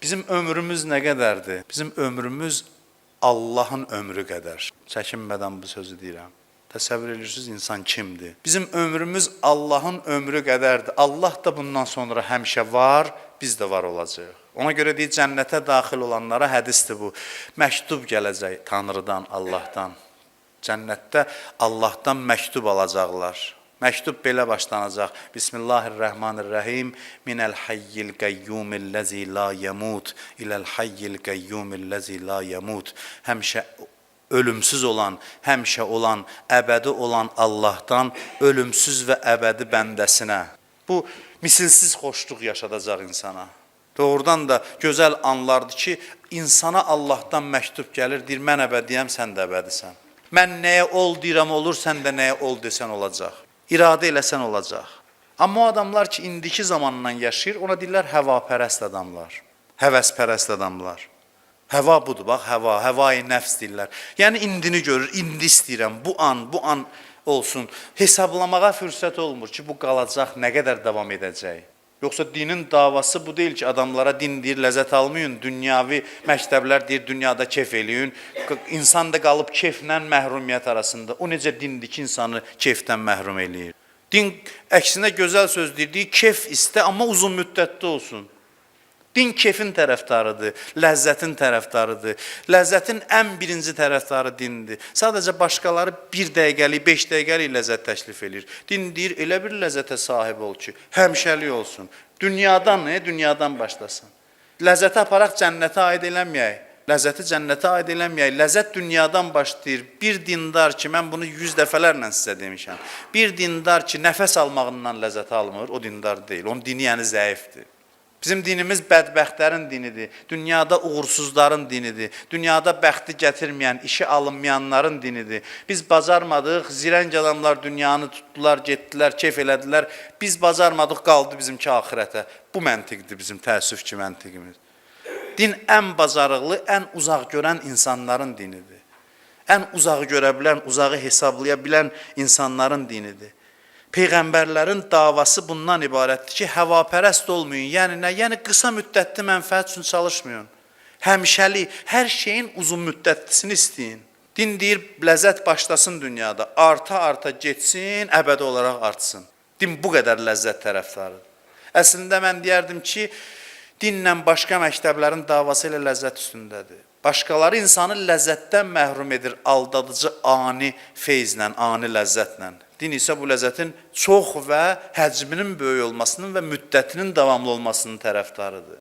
Bizim ömrümüz nə qədərdir? Bizim ömrümüz Allahın ömrü qədər. Çəkinmədən bu sözü deyirəm. Təsəvvür edirsiniz insan kimdir? Bizim ömrümüz Allahın ömrü qədərdir. Allah da bundan sonra həmişə var, biz də var olacağıq. Ona görə deyir, cənnətə daxil olanlara hədisdir bu. Məktub gələcək Tanrıdan, Allahdan. Cənnətdə Allahdan məktub alacaqlar. Məktub belə başlanacaq. Bismillahirrahmanirrahim. Minəl hayyil qəyyumilləzi la yəmut iləl hayyil qəyyumilləzi la yəmut. Həmişə ölümsüz olan, həmişə olan, əbədi olan Allahdan ölümsüz və əbədi bəndəsinə. Bu misilsiz xoşluq yaşadacaq insana. Doğrudan da gözəl anlardır ki, insana Allahdan məktub gəlir, deyir, mən əbədiyəm, sən də əbədisən. Mən nəyə ol deyirəm olur, sən də nəyə ol desən olacaq. İradə eləsən olacaq. Amma o adamlar ki, indiki zamandan yaşayır, ona deyirlər həvapərəst adamlar, həvəspərəst adamlar. Həva budur, bax, həva-i nəfs deyirlər. Yəni, indini görür, indi istəyirəm, bu an olsun. Hesablamağa fürsət olmur ki, bu qalacaq, nə qədər davam edəcək. Yoxsa dinin davası bu deyil ki, adamlara din deyir, ləzzət almayın, dünyavi məktəblər deyir, dünyada kef eləyin. İnsan da qalıb keflə məhrumiyyət arasında. O necə dindir ki, insanı kefdən məhrum eləyir? Din əksinə gözəl söz deyir, kef istə, amma uzun müddətli olsun. Din kefin tərəfdarıdır, ləzzətin tərəfdarıdır. Ləzzətin ən birinci tərəfdarı dindir. Sadəcə başqaları 1 dəqiqəlik, 5 dəqiqəlik ləzzət təklif edir. Din deyir, elə bir ləzzətə sahib ol ki, həmişəlik olsun. Dünyadan başlasın. Ləzzəti aparaq cənnətə aid eləməyək. Ləzzəti cənnətə aid eləməyək. Ləzzət dünyadan başlayır. Bir dindar ki, mən bunu 100 dəfələrlə sizə demişəm. Bir dindar ki, nəfəs almağından ləzzət almır, o dindar deyil. Onun dini yəni zəifdir. Bizim dinimiz bədbəxtlərin dinidir, dünyada uğursuzların dinidir, dünyada bəxti gətirməyən, işi alınmayanların dinidir. Biz bacarmadıq, zirəng adamlar dünyanı tutdular, getdilər, kef elədilər. Biz bacarmadıq, qaldı bizimki axirətə. Bu məntiqdir bizim təəssüf ki, məntiqimiz. Din ən bacarıqlı, ən uzaq görən insanların dinidir. Ən uzağı görə bilən, uzağı hesablaya bilən insanların dinidir. Peyğəmbərlərin davası bundan ibarətdir ki, həvapərəst olmayın. Yəni nə? Yəni qısa müddətli mənfəət üçün çalışmayın. Həmişəlik, hər şeyin uzun müddətlisini istəyin. Din deyir, ləzzət başlasın dünyada, arta getsin, əbədi olaraq artsın. Din bu qədər ləzzət tərəfdarıdır. Əslində mən deyərdim ki, dinlə başqa məktəblərin davası ilə ləzzət üstündədir. Başqaları insanı ləzzətdən məhrum edir, aldadıcı ani feyzlə, ani ləzzətlə. Din isə bu ləzzətin çox və həcminin böyük olmasının və müddətinin davamlı olmasının tərəfdarıdır.